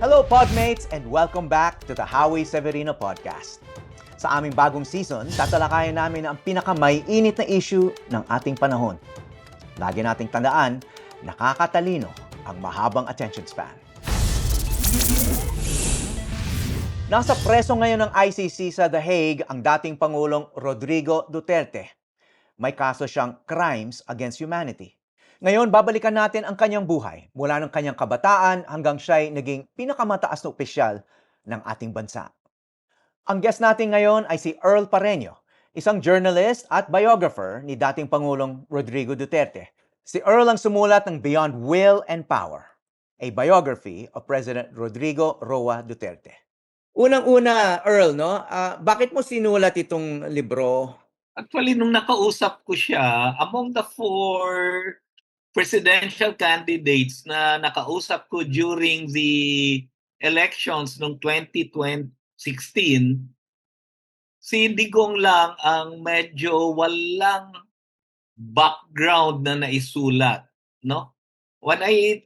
Hello Podmates and welcome back to the Howie Severino Podcast. Sa aming bagong season, tatalakayan namin ang pinakamaiinit na issue ng ating panahon. Lagi nating tandaan, nakakatalino ang mahabang attention span. Nasa preso ngayon ng ICC sa The Hague ang dating Pangulong Rodrigo Duterte. May kaso siyang crimes against humanity. Ngayon, babalikan natin ang kanyang buhay mula ng kanyang kabataan hanggang siya'y naging pinakamataas na opisyal ng ating bansa. Ang guest natin ngayon ay si Earl Pareño, isang journalist at biographer ni dating Pangulong Rodrigo Duterte. Si Earl ang sumulat ng Beyond Will and Power, a biography of President Rodrigo Roa Duterte. Unang-una, Earl, no? Bakit mo sinulat itong libro? Actually, nung nakausap ko siya, among the four presidential candidates na nakausap ko during the elections noong 2016, si Digong lang ang medyo walang background na naisulat, no? When I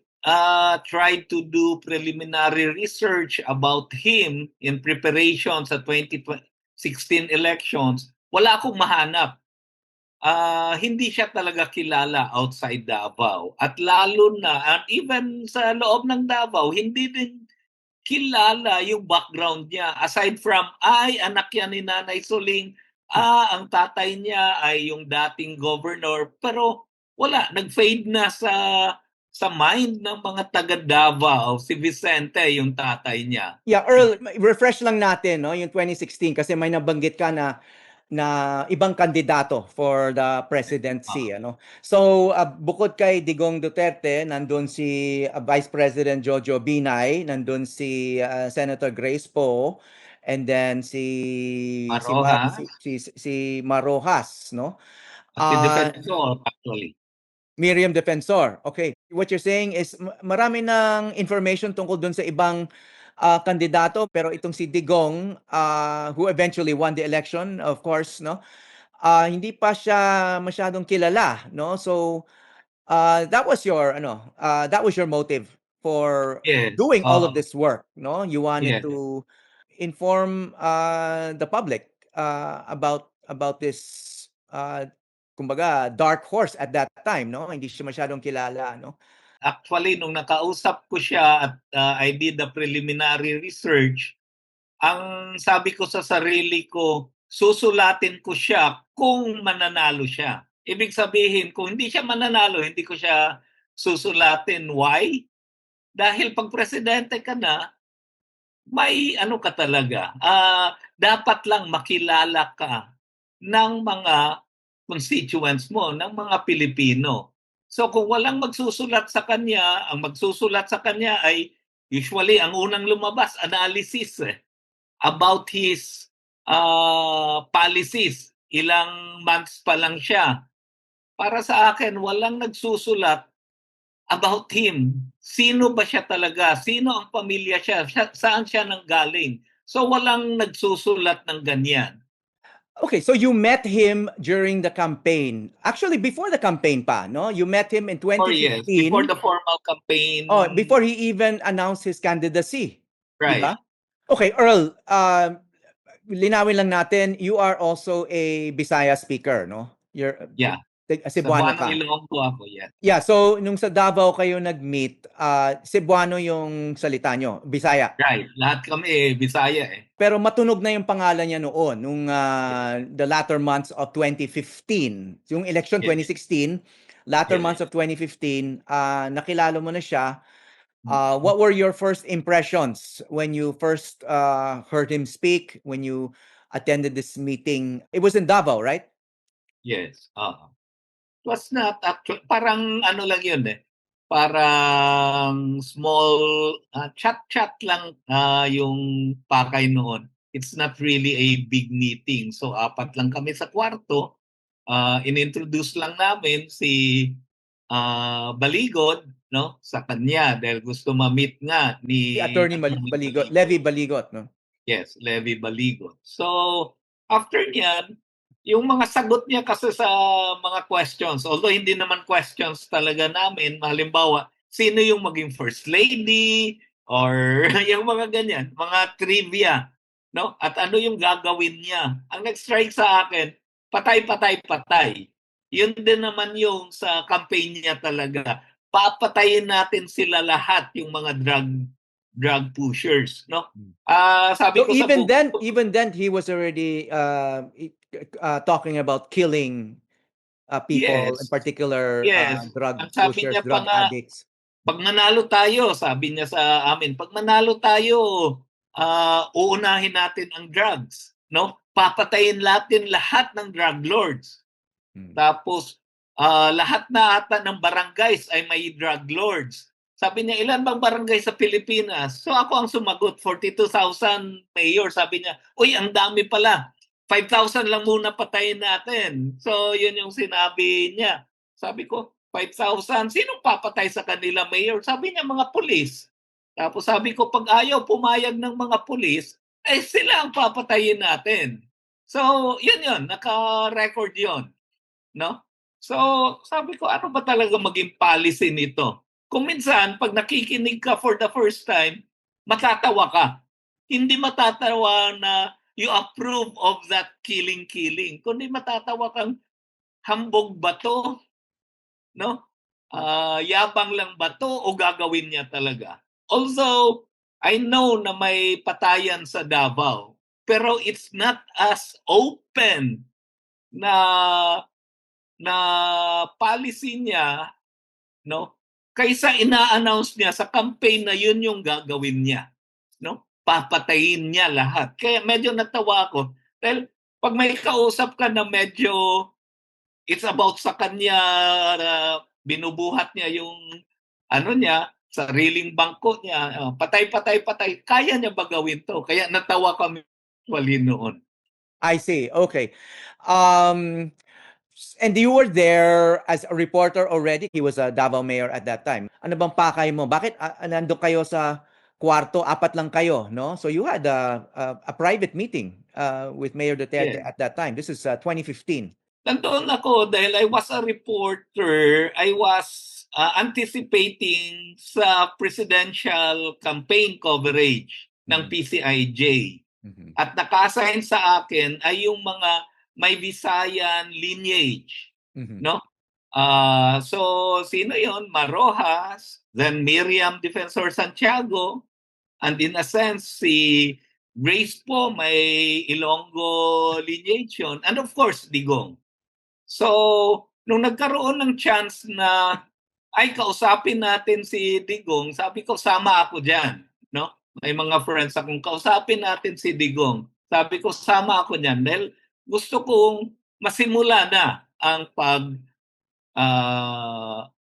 tried to do preliminary research about him in preparation sa 2016 elections, wala akong mahanap. Hindi siya talaga kilala outside Davao. At lalo na, and even sa loob ng Davao, hindi din kilala yung background niya. Aside from, anak yan ni Nanay Soling, ang tatay niya ay yung dating governor. Pero wala, nag-fade na sa mind ng mga taga Davao, si Vicente, yung tatay niya. Yeah, Earl, refresh lang natin, no, yung 2016 kasi may nabanggit ka na ibang kandidato for the presidency, ano. So, bukod kay Digong Duterte, nandun si Vice President Jojo Binay, nandun si Senator Grace Poe, and then si Marojas. si Marojas, no? At si Defensor, actually. Miriam Defensor. Okay. What you're saying is marami ng information tungkol dun sa ibang kandidato, pero itong si Digong, who eventually won the election, of course, no? Hindi pa siya masyadong kilala, no? So that was your motive for Yes. doing all of this work, no? You wanted Yes. to inform the public about this kumbaga dark horse at that time, no? Hindi siya masyadong kilala, no? Actually, nung nakausap ko siya at I did the preliminary research, ang sabi ko sa sarili ko, susulatin ko siya kung mananalo siya. Ibig sabihin, kung hindi siya mananalo, hindi ko siya susulatin. Why? Dahil pag presidente ka na, may ano ka talaga. Dapat lang makilala ka ng mga constituents mo, ng mga Pilipino. So kung walang magsusulat sa kanya, ang magsusulat sa kanya ay usually ang unang lumabas, analysis about his policies. Ilang months pa lang siya. Para sa akin, walang nagsusulat about him. Sino ba siya talaga? Sino ang pamilya siya? Saan siya nanggaling? So walang nagsusulat ng ganyan. Okay, so you met him during the campaign. Actually, before the campaign pa, no? You met him in 2015. Yes, before the formal campaign. Oh, before he even announced his candidacy. Right. Diba? Okay, Earl, linawin lang natin, you are also a Bisaya speaker, no? You're Yeah. Cebuano ka. Ilonggo ako, yeah. Yeah, so nung sa Davao kayo nag-meet, Cebuano yung salita nyo, Bisaya. Right, lahat kami Bisaya eh. Pero matunog na yung pangalan niya noon, nung the latter months of 2015. Yung election 2016, latter months of 2015, nakilala mo na siya. What were your first impressions when you first heard him speak, when you attended this meeting? It was in Davao, right? Yes. It was not actually, parang ano lang yun eh. Parang small chat-chat lang yung pakay noon. It's not really a big meeting. So apat lang kami sa kwarto. In-introduce lang namin si Baligod, no, sa kanya dahil gusto ma-meet nga ni Si Attorney Baligot, Levy Baligot, no? Yes, Levy Baligot. So after niyan, yung mga sagot niya kasi sa mga questions, although hindi naman questions talaga namin, halimbawa, sino yung maging first lady, or yung mga ganyan, mga trivia, no? At ano yung gagawin niya? Ang nag-strike sa akin, patay, patay, patay. Yun din naman yung sa campaign niya talaga. Papatayin natin sila lahat, yung mga drug pushers, no? Sabi So ko sa even then, he was already talking about killing people, in yes, particular yes. drug Ang sabi pushers, niya pa drug nga, addicts. pag nanalo tayo, sabi niya sa amin, pag nanalo tayo, uunahin natin ang drugs, no? Papatayin natin lahat ng drug lords. Hmm. Tapos lahat na ata ng barangays ay may drug lords. Sabi niya, ilan bang barangay sa Pilipinas? So ako ang sumagot, 42,000 mayor. Sabi niya, uy, ang dami pala. 5,000 lang muna patayin natin. So yun yung sinabi niya. Sabi ko, 5,000? Sinong papatay sa kanila, mayor? Sabi niya, mga pulis. Tapos sabi ko, pag ayaw pumayag ng mga pulis, eh sila ang papatayin natin. So yun, naka-record yun. No? So, sabi ko, ano ba talaga maging policy nito? Kung minsan, pag nakikinig ka for the first time, matatawa ka. Hindi matatawa na you approve of that killing. Kundi matatawa kang hambog ba to? No? Yabang lang ba to o gagawin niya talaga? Also, I know na may patayan sa Davao, pero it's not as open na na policy niya, no? Kaysa ina-announce niya sa campaign na yun yung gagawin niya, no? Papatayin niya lahat. Kaya medyo natawa ako. Dahil pag may kausap ka na medyo it's about sa kanya, binubuhat niya yung ano niya, sariling bangko niya, patay, patay, patay. Kaya niya ba gawin to? Kaya natawa kami wali noon. I see. Okay. Um, and you were there as a reporter already. He was a Davao mayor at that time. Ano bang pakay mo? Bakit nandun kayo sa kwarto? Apat lang kayo, no? So you had a private meeting with Mayor Duterte Yeah. at that time. This is 2015. Nandoon ako dahil I was a reporter. I was anticipating sa presidential campaign coverage ng Mhm. PCIJ. Mhm. At naka-assign sa akin ay yung mga may Visayan lineage. Mhm. No? So, sino yon? Marojas, then Miriam Defensor Santiago, and in a sense, si Grace po may Ilonggo lineage yun. And of course, Digong. So, nung nagkaroon ng chance na ay kausapin natin si Digong, sabi ko sama ako diyan, no? May mga friends akong kausapin natin si Digong. Sabi ko sama ako diyan dahil gusto kong masimula na ang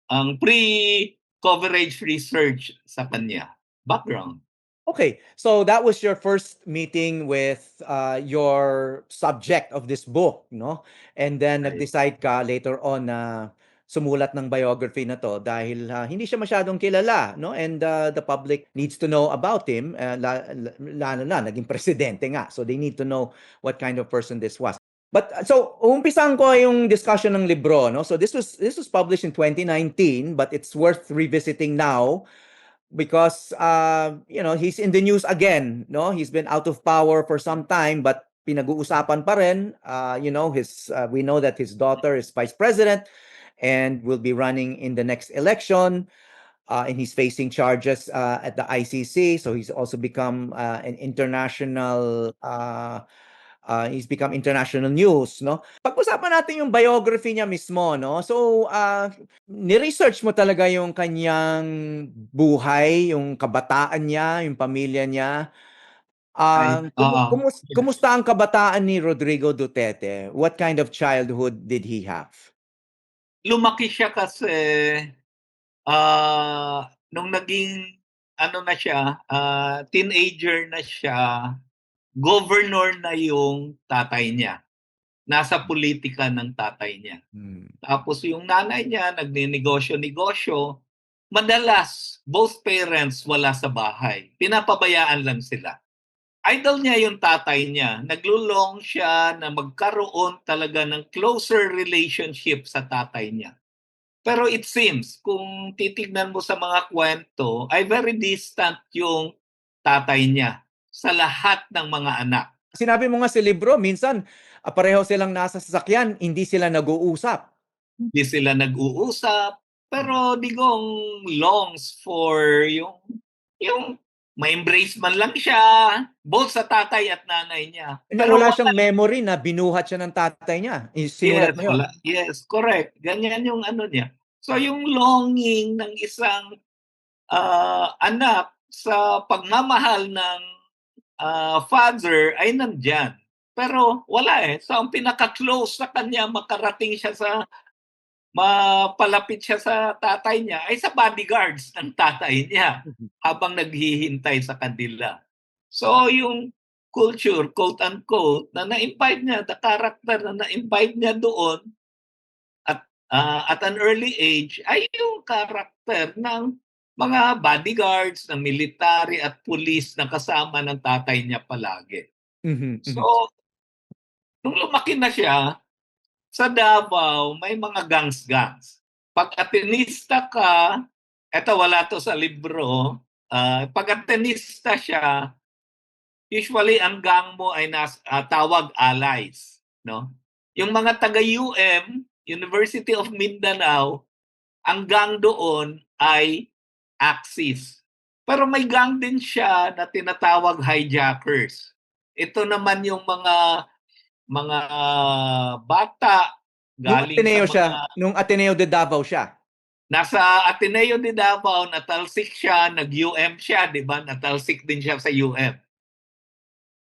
ang pre-coverage research sa kanya. Background. Okay, so that was your first meeting with your subject of this book, no? And then Right. nag-decide ka later on na sumulat ng biography na to dahil hindi siya masyadong kilala, no? And the public needs to know about him, lalo na naging presidente nga. So they need to know what kind of person this was. But so umpisan ko yung discussion ng libro, no? So this was published in 2019, but it's worth revisiting now because he's in the news again, no? He's been out of power for some time, but pinag-uusapan pa rin. His we know that his daughter is vice president and will be running in the next election, and he's facing charges at the ICC. So he's also become an international he's become international news, no? Pag-usapan natin yung biography niya mismo, no? So, ni-research mo talaga yung kanyang buhay, yung kabataan niya, yung pamilya niya. Ay, Kumusta ang kabataan ni Rodrigo Duterte? What kind of childhood did he have? lumaki siya kasi nung naging ano na siya, teenager na siya, governor na yung tatay niya. Nasa politika ng tatay niya. Hmm. Tapos yung nanay niya, nagninegosyo-negosyo. Madalas, both parents wala sa bahay. Pinapabayaan lang sila. Idol niya yung tatay niya. Naglulong siya na magkaroon talaga ng closer relationship sa tatay niya. Pero it seems, kung titignan mo sa mga kwento, ay very distant yung tatay niya sa lahat ng mga anak. Sinabi mo nga sa libro, minsan pareho silang nasa sasakyan, hindi sila nag-uusap. Hindi sila nag-uusap, pero Digong longs for yung ma-embrace man lang siya, both sa tatay at nanay niya. Na Pero wala wala. siyang memory na binuhat siya ng tatay niya. Sinulat Yes, mo yon. wala. Yes, correct. Ganyan yung ano niya. So yung longing ng isang anak sa pagmamahal ng father ay nandyan. Pero wala eh. So ang pinaka-close sa kanya, makarating siya sa, mapalapit siya sa tatay niya, ay sa bodyguards ng tatay niya habang naghihintay sa kanila. So yung culture, quote-unquote, na na-invite niya, the character na na-invite niya doon at an early age ay yung karakter ng mga bodyguards, ng military at police na kasama ng tatay niya palagi. Mhm, So, mhm. nung lumaki na siya, sa Davao may mga gangs-gangs. Pag atenista ka, eto wala to sa libro, pag atenista siya, usually ang gang mo ay tawag allies, no? Yung mga taga-UM, University of Mindanao, ang gang doon ay Axis. Pero may gang din siya na tinatawag hijackers. Ito naman yung mga bata galing sa mga Nung Ateneo de Davao siya. nasa Ateneo de Davao, natalsik siya, nag-UM siya, 'di ba? Natalsik din siya sa UM,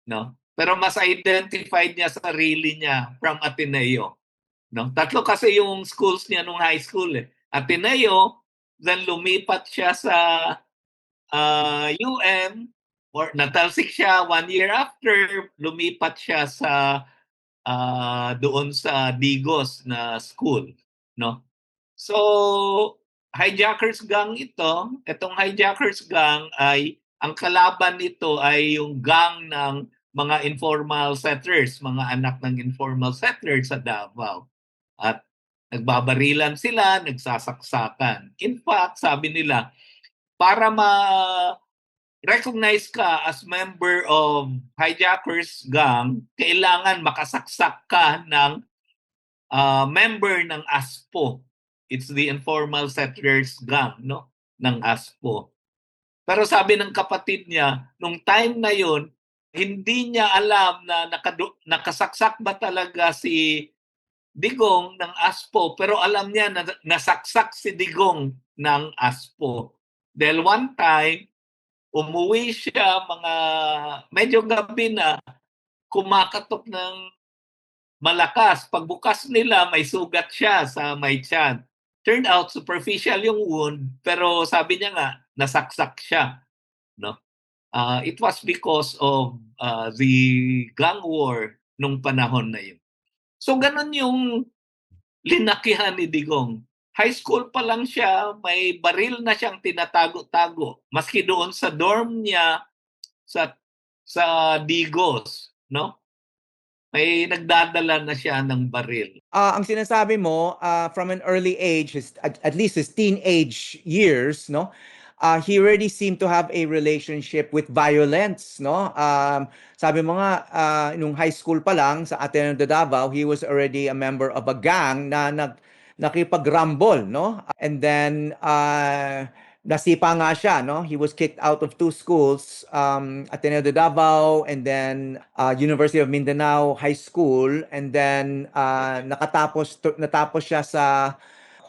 no? Pero mas identified niya sarili niya from Ateneo, no? Tatlo kasi yung schools niya nung high school eh. Ateneo, then lumipat siya sa UM, or natalsik siya 1 year after, lumipat siya sa doon sa Digos na school, no? So, hijackers gang ito. Itong hijackers gang ay, ang kalaban nito ay yung gang ng mga informal settlers, mga anak ng informal settlers sa Davao. At nagbabarilan sila, nagsasaksakan. In fact, sabi nila, para recognize ka as member of hijackers gang, kailangan makasaksak ka ng member ng ASPO. It's the informal settlers gang, no? Ng ASPO. Pero sabi ng kapatid niya, nung time na yon, hindi niya alam na nakasaksak ba talaga si Digong ng ASPO, pero alam niya na nasaksak si Digong ng ASPO. Dahil one time, umuwi siya mga medyo gabi na, kumakatok ng malakas. Pagbukas nila, may sugat siya sa may tiyan. Turned out, superficial yung wound, pero sabi niya nga, nasaksak siya. No? It was because of the gang war nung panahon na yun. So, ganun yung linakihan ni Digong. High school pa lang siya, may baril na siyang tinatago-tago. Maski doon sa dorm niya sa Digos, no? May nagdadala na siya ng baril. Ang sinasabi mo, from an early age, at least his teenage years, no? He already seemed to have a relationship with violence, no? Sabi mo nga, nung high school pa lang sa Ateneo de Davao, he was already a member of a gang na nakipag-rumble, no? And then nasipa nga siya, no? He was kicked out of two schools, Ateneo de Davao and then University of Mindanao High School, and then natapos siya sa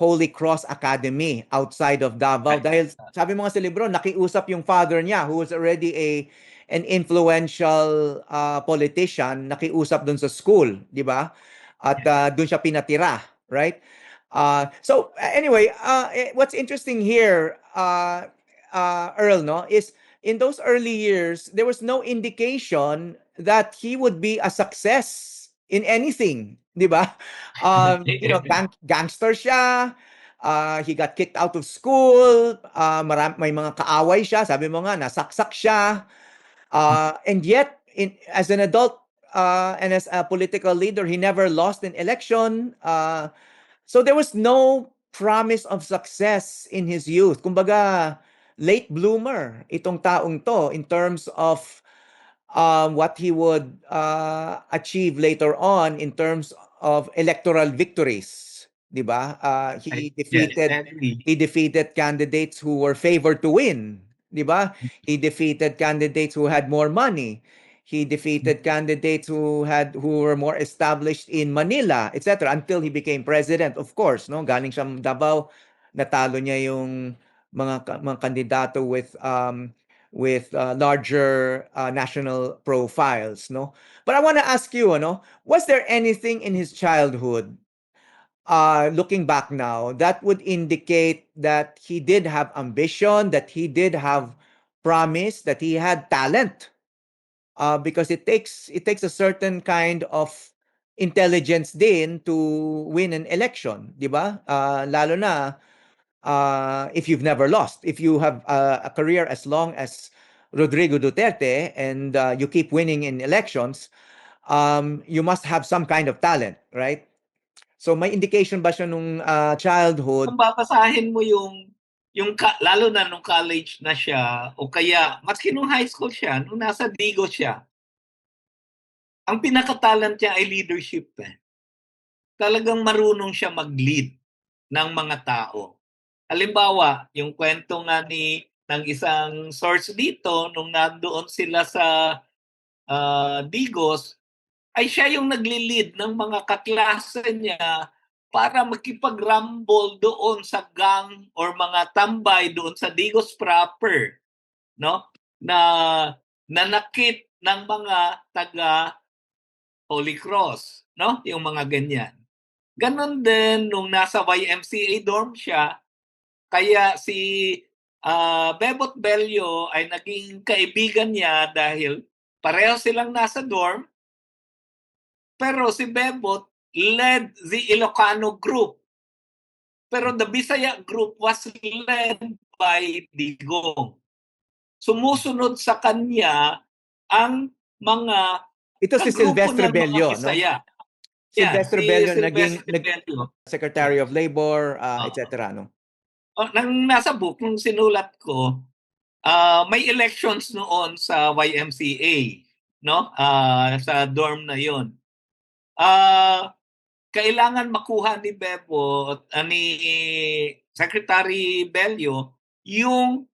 Holy Cross Academy outside of Davao. Dahil sabi mo nga sa libro, nakiusap yung father niya who was already an influential politician, nakiusap dun sa school, di ba? At dun siya pinatira, right? So anyway, what's interesting here, Earl, no, is in those early years there was no indication that he would be a success in anything, di ba? Gangster siya. He got kicked out of school. May mga kaaway siya. Sabi mo nga, nasaksak siya. And yet, as an adult and as a political leader, he never lost an election. So there was no promise of success in his youth. Kumbaga, late bloomer itong taong to in terms of what he would achieve later on in terms of electoral victories, 'di ba? Yes, I agree. He defeated candidates who were favored to win, 'di ba? He defeated candidates who had more money. He defeated candidates who were more established in Manila, etc. until he became president, of course, no? Galing siyang Davao, natalo niya yung mga kandidato with larger national profiles, no? But I want to ask you, no, was there anything in his childhood, looking back now, that would indicate that he did have ambition, that he did have promise, that he had talent? Because it takes a certain kind of intelligence din to win an election, di ba? Lalo na if you've never lost. If you have a career as long as Rodrigo Duterte and you keep winning in elections, you must have some kind of talent, right? So may indication ba siya nung childhood? Kung babasahin mo lalo na nung college na siya o kaya maski nung high school siya, nung nasa Digo siya, ang pinaka-talent niya ay leadership, eh. Talagang marunong siya mag-lead ng mga tao. Halimbawa, yung kwento nga ng isang source dito nung nandoon sila sa Digos, ay siya yung nagli-lead ng mga kaklase niya para makipag-rumble doon sa gang or mga tambay doon sa Digos proper, no? Na nanakit ng mga taga Holy Cross, no? Yung mga ganyan. Ganon din nung nasa YMCA dorm siya, kaya si Bebot Bello ay naging kaibigan niya dahil pareho silang nasa dorm. Pero si Bebot led the Ilocano group. Pero the Bisaya group was led by Digong. Sumusunod sa kanya ang mga Ito si kagrupo Silvestre ng mga Bello, no? Bisaya. Yan, Silvestre si Bello Silvestre Bello. Secretary of Labor, Uh, etc. no? nang nasa book, nung sinulat ko, may elections noon sa YMCA, no? Sa dorm na 'yon. Kailangan makuha ni Bebo at ni Secretary Bello yung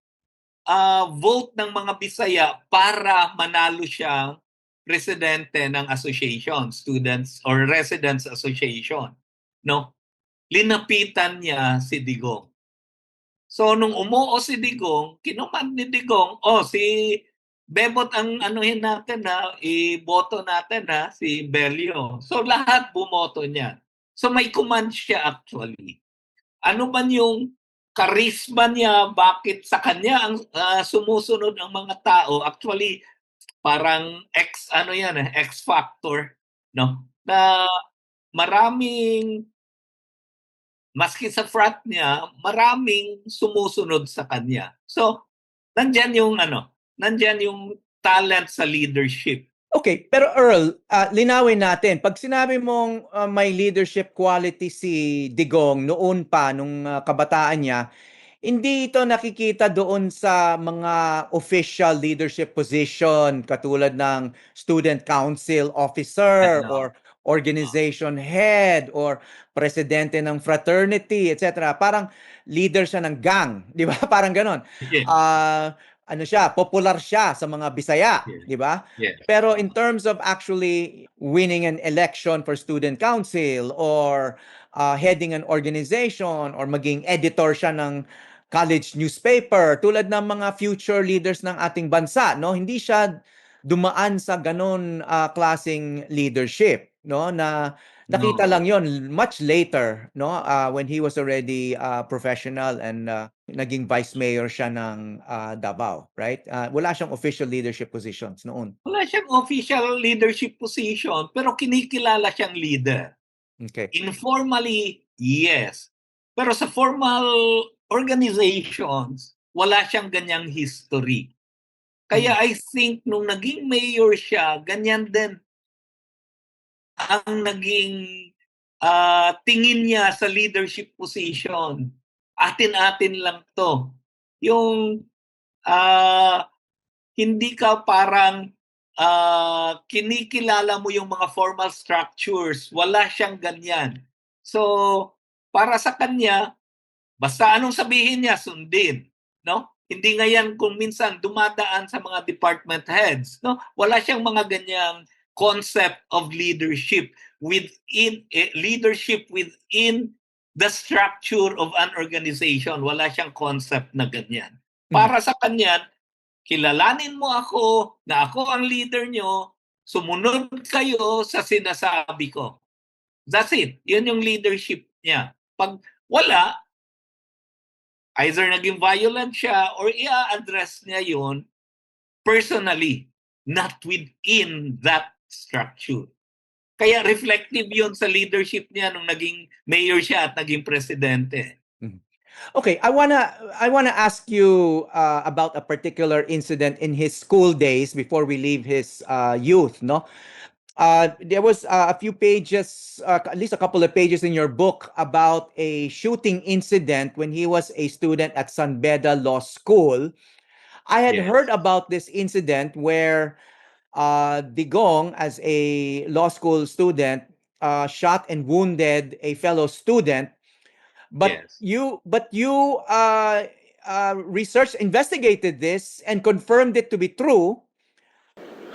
vote ng mga Bisaya para manalo siyang presidente ng association, Students or Residents Association, no? Linapitan niya si Digong. So nung umuo si Digong, kinuman ni Digong, si Bebot ang anuhin natin iboto natin si Bello. So lahat bumoto niya. So may command siya actually. Ano man yung charisma niya, bakit sa kanya ang sumusunod ang mga tao? Actually, parang X factor, no? Na maraming maski sa frat niya, maraming sumusunod sa kanya. So, nandyan yung talent sa leadership. Okay, pero Earl, linawin natin. Pag sinabi mong may leadership quality si Digong noon pa, nung kabataan niya, hindi ito nakikita doon sa mga official leadership position katulad ng student council officer Ano? or organization head or presidente ng fraternity, etc. Parang leader siya ng gang, di ba? Parang ganon. Yes, Ano siya, popular siya sa mga Bisaya, yes, di ba? yes. Pero in terms of actually winning an election for student council or heading an organization or maging editor siya ng college newspaper tulad ng mga future leaders ng ating bansa, no? Hindi siya dumaan sa ganon klaseng leadership, no? Na nakita No. lang yon much later, no? When he was already professional and naging vice mayor siya ng Davao, right? Wala siyang official leadership positions noon. Wala siyang official leadership position, pero kinikilala siyang leader. Okay. Informally, yes. Pero sa formal organizations, wala siyang ganyang history. Kaya I think nung naging mayor siya, ganyan din ang naging tingin niya sa leadership position. Atin-atin lang to. Yung hindi ka parang kinikilala mo yung mga formal structures. Wala siyang ganyan. So, para sa kanya, basta anong sabihin niya, sundin. No? Hindi nga yan kung minsan dumadaan sa mga department heads. No? Wala siyang mga ganyang concept of leadership within the structure of an organization. Wala siyang concept na ganyan. Para sa kanya, kilalanin mo ako na ako ang leader nyo, sumunod kayo sa sinasabi ko. That's it. Yun yung leadership niya. Pag wala, either naging violent siya or i-address niya yun personally, not within that structure. Kaya reflective yun sa leadership niya nung naging mayor siya at naging presidente. Okay, I wanna ask you about a particular incident in his school days before we leave his youth. No, there was a few pages, at least a couple of pages in your book about a shooting incident when he was a student at San Beda Law School. I had Yes. heard about this incident where Digong, as a law school student, shot and wounded a fellow student. But Yes. you researched, investigated this, and confirmed it to be true.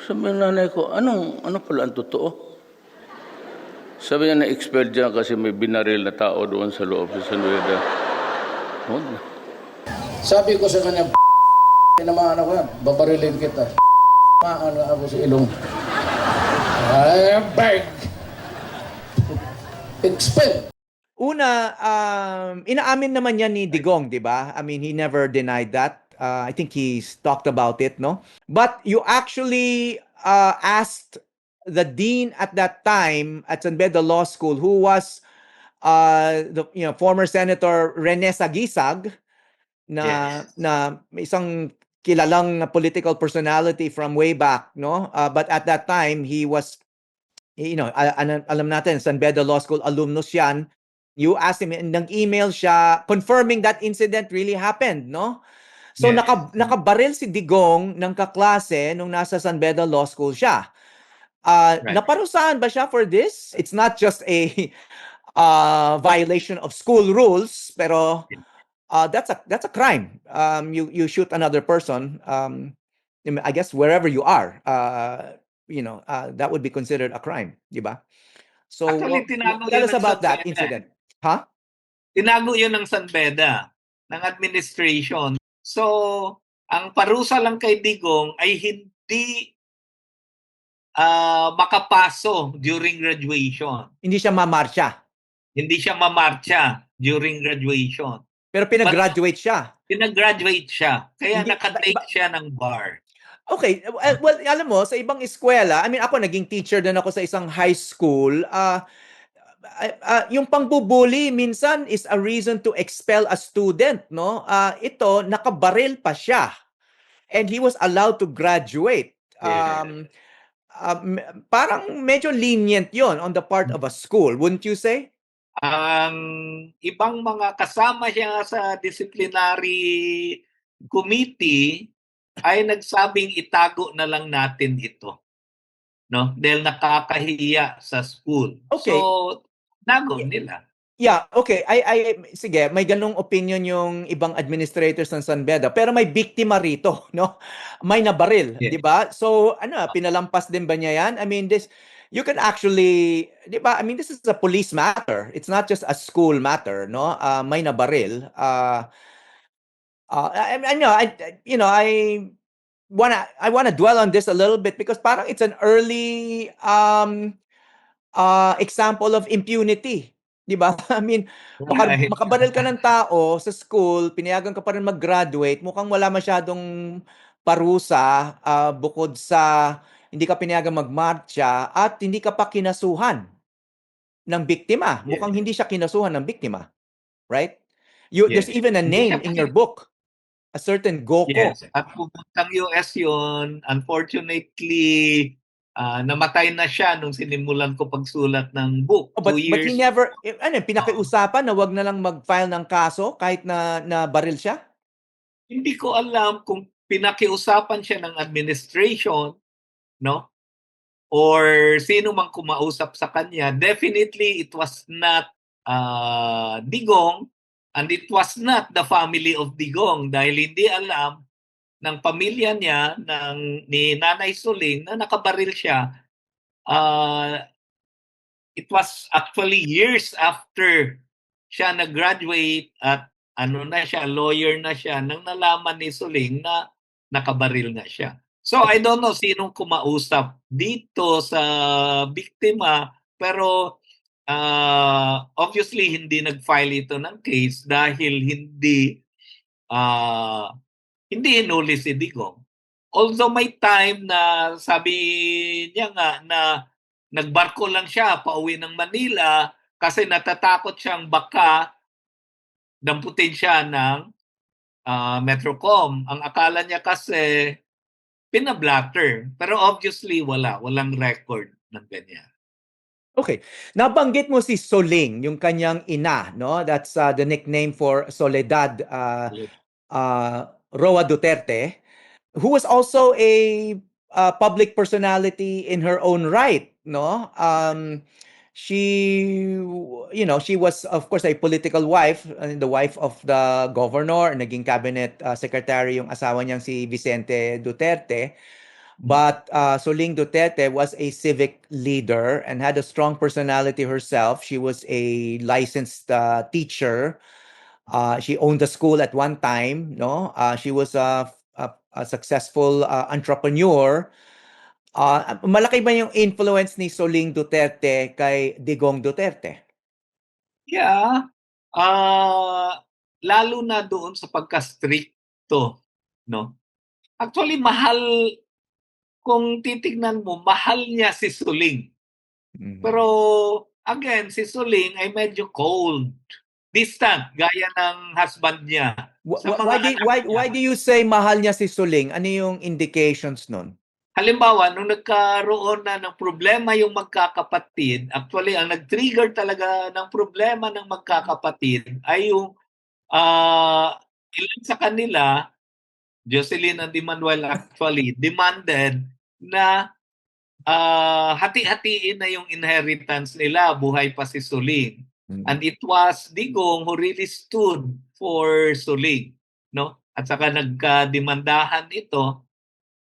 Sabi ng nanay ko, ano pala ang totoo? Sabi niya na-expelled dyan kasi may binaril na tao doon sa loob sa San Beda. Sabi ko sa kanya, naman ako yan, babarilin kita. Maano ako sa ilong. I beg. Expel. Una, inaamin naman yan ni Digong, di ba? I mean, he never denied that. I think he's talked about it, no? But you actually asked the dean at that time at San Beda Law School, who was the former Senator Rene Sagisag, na isang kilalang political personality from way back, no? But at that time, he was, alam natin, San Beda Law School alumnus yan. You asked him, and nag-email siya confirming that incident really happened, no? So Yes. nakabaril si Digong ng kaklase nung nasa San Beda Law School siya. Right. Naparusahan ba siya for this? It's not just a violation of school rules, pero that's a crime. You shoot another person. I guess wherever you are, that would be considered a crime, di ba? So Actually, tinago tell yun us ng about San that Beda. incident. Huh? Tinago yun ng San Beda, ng administration. So, ang parusa lang kay Digong ay hindi makapaso during graduation. Hindi siya mamarcha, Hindi siya mamarcha during graduation. pero pinag-graduate siya. Pinag-graduate siya. Kaya Hindi- nakatake siya ng bar. Okay, well, alam mo, sa ibang eskwela, I mean, ako naging teacher din ako sa isang high school, yung pangbubuli minsan is a reason to expel a student, no? Ito, nakabaril pa siya. And he was allowed to graduate. Parang medyo lenient yon on the part of a school, wouldn't you say? Ang ibang mga kasama siya sa disciplinary committee ay nagsabing itago na lang natin ito. No? Dahil nakakahiya sa school. Okay. So, nago nila. Yeah, okay. Sige, may ganung opinion yung ibang administrators ng San Beda, pero may biktima rito, no? May nabaril, Yes. 'di ba? So, pinalampas din ba niya 'yan? I mean, you can actually, 'di ba? I mean, this is a police matter. It's not just a school matter, no? May nabaril. I wanna dwell on this a little bit because parang it's an early example of impunity. Di ba? I mean, Right. makabaril ka ng tao sa school, pinayagan ka pa rin mag-graduate, mukhang wala masyadong parusa bukod sa hindi ka pinayagan magmarcha at hindi ka pa kinasuhan ng biktima. Mukhang hindi siya kinasuhan ng biktima. Right? There's Yes. even a Hindi name siya in your book. A certain Goko. Yes. At pupuntang US yun, unfortunately, Namatay na siya nung sinimulan ko pagsulat ng book. Oh, 2 but he years. never, ano, pinakiusapan na wag na lang mag-file ng kaso kahit na baril siya? Hindi ko alam kung pinakiusapan siya ng administration, no? Or sino mang kumausap sa kanya. Definitely, it was not Digong, and it was not the family of Digong dahil hindi alam ng pamilya niya, ni Nanay Suling, na nakabaril siya. It was actually years after siya nag-graduate at lawyer na siya, nang nalaman ni Suling na nakabaril na siya. So I don't know sinong kumausap dito sa biktima, pero obviously hindi nag-file ito ng case dahil hindi hinuli si Digong. Although may time na sabi niya nga na nagbarko lang siya pauwi ng Manila kasi natatakot siyang baka damputin siya ng Metrocom. Ang akala niya kasi pinablatter. Pero obviously walang record ng ganyan. Okay. Nabanggit mo si Soling, yung kanyang ina, no? That's the nickname for Soledad Roa Duterte, who was also a public personality in her own right, no? She was of course a political wife, the wife of the governor, naging cabinet secretary yung asawa niyang si Vicente Duterte. But Soling Duterte was a civic leader and had a strong personality herself. She was a licensed teacher. She owned a school at one time. No, she was a successful entrepreneur. Malaki ba yung influence ni Soling Duterte kay Digong Duterte? Yeah. Lalo na doon sa pagka-stricto, no? Actually, kung titignan mo, mahal niya si Suling. Pero again, si Suling ay medyo cold, distant, gaya ng husband niya. Sa mga anak Why do you say mahal niya si Suling? Ano yung indications nun? Halimbawa, nung nagkaroon na ng problema yung magkakapatid, actually, ang nag-trigger talaga ng problema ng magkakapatid ay yung ilan sa kanila, Jocelyn and Emmanuel actually, demanded na hati-hatiin na yung inheritance nila, buhay pa si Suling. And it was Digong who really stood for Suling, no? At saka nagkademandahan ito.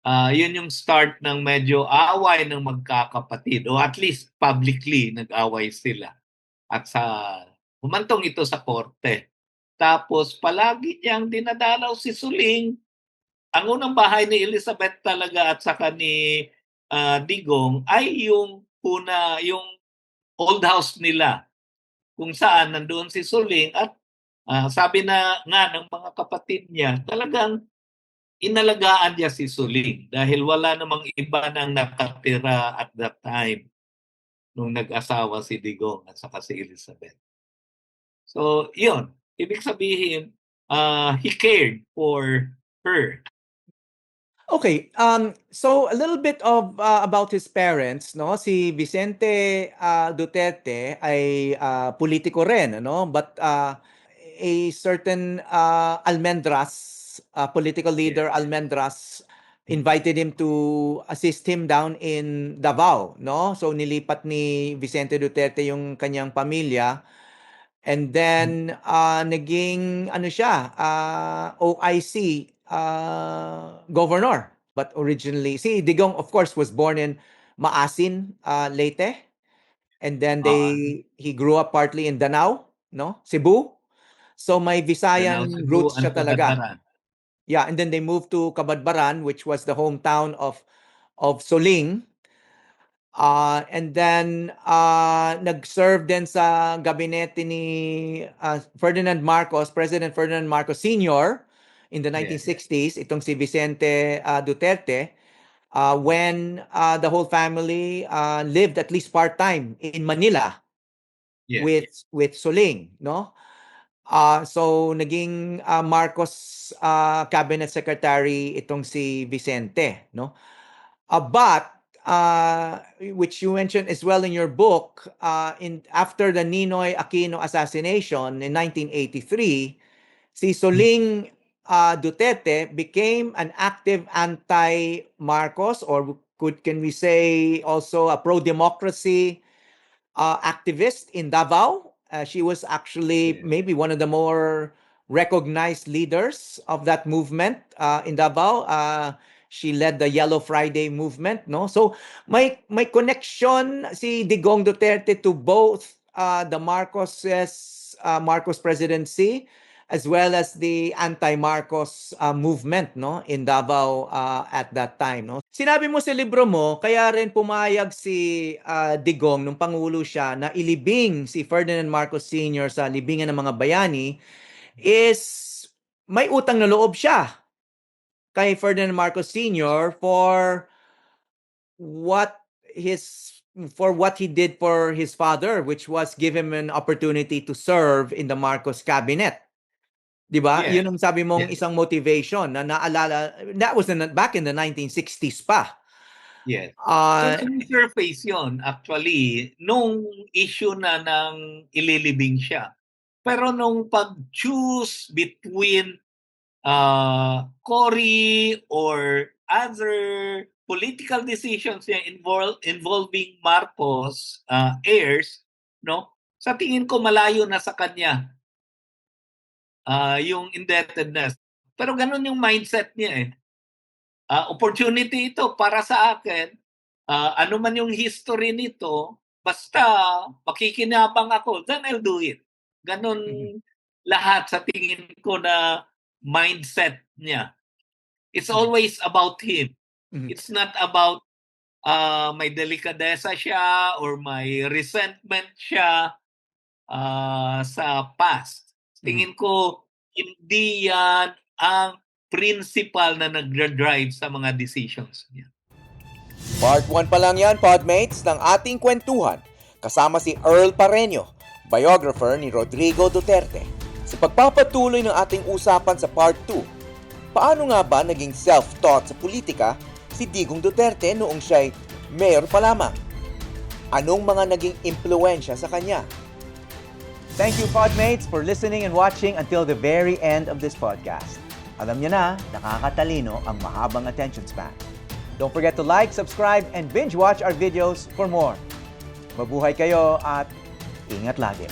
Yun yung start ng medyo away ng magkakapatid, o at least publicly nag-away sila. At humantong ito sa korte. Tapos palagi niyang dinadalaw si Suling. Ang unang bahay ni Elizabeth talaga at saka ni Digong ay yung old house nila, kung saan nandoon si Suling at sabi na nga ng mga kapatid niya, talagang inalagaan niya si Suling dahil wala namang iba nang nakatira at that time nung nag-asawa si Digong at saka si Elizabeth. So, yun. Ibig sabihin, he cared for her. Okay, so a little bit of about his parents, no? Si Vicente Duterte ay politiko rin, ano? But a certain Almendras, political leader Almendras, invited him to assist him down in Davao, no? So nilipat ni Vicente Duterte yung kanyang pamilya. And then naging ano siya, OIC governor. But originally, si Digong of course was born in Maasin, Leyte. And then he grew up partly in Danao, no? Cebu. So may Visayan Cebu roots and siya talaga. Kabadbaran. Yeah, and then they moved to Kabadbaran, which was the hometown of Soling. And then nag-serve din sa gabinete ni Ferdinand Marcos, President Ferdinand Marcos Sr. in the 1960s, itong si Vicente Duterte, when the whole family lived at least part-time in Manila with Soling, no? So naging Marcos cabinet secretary itong si Vicente, no? But which you mentioned as well in your book, after the Ninoy Aquino assassination in 1983, si Soling Duterte became an active anti-Marcos, or can we say also a pro-democracy activist in Davao. She was actually Yes. maybe one of the more recognized leaders of that movement in Davao. She led the Yellow Friday movement, no? So may connection si Digong Duterte to both the Marcos presidency as well as the anti-Marcos movement, no, in Davao at that time, no. Sinabi mo sa libro mo, kaya rin pumayag si Digong nung pangulo siya na ilibing si Ferdinand Marcos Sr. sa libingan ng mga bayani is may utang na loob siya kay Ferdinand Marcos Sr. what what he did for his father, which was give him an opportunity to serve in the Marcos cabinet. 'Di ba? Yes. Yun ang sabi mong Yes. isang motivation na naalala, that was back in the 1960s pa. Yes. So, Ah, surface yon actually nung issue na ng ililibing siya. Pero nung pag-choose between Cory or other political decisions niya involving Marcos heirs, no? Sa tingin ko malayo na sa kanya yung indebtedness. Pero ganun yung mindset niya eh. Opportunity ito para sa akin. Ano man yung history nito, basta makikinabang ako, then I'll do it. Ganun lahat sa tingin ko na mindset niya. It's always about him. Mhm. It's not about may delikadesa siya or may resentment siya sa past. Tingin ko, hindi yan ang principal na nagdra-drive sa mga decisions niya. Part 1 pa lang yan, Podmates, ng ating kwentuhan kasama si Earl Pareño, biographer ni Rodrigo Duterte. Sa pagpapatuloy ng ating usapan sa Part 2, paano nga ba naging self-taught sa politika si Digong Duterte noong siya'y mayor pa lamang? Anong mga naging impluensya sa kanya? Thank you, Podmates, for listening and watching until the very end of this podcast. Alam niyo na, nakakatalino ang mahabang attention span. Don't forget to like, subscribe, and binge watch our videos for more. Mabuhay kayo at ingat lagi.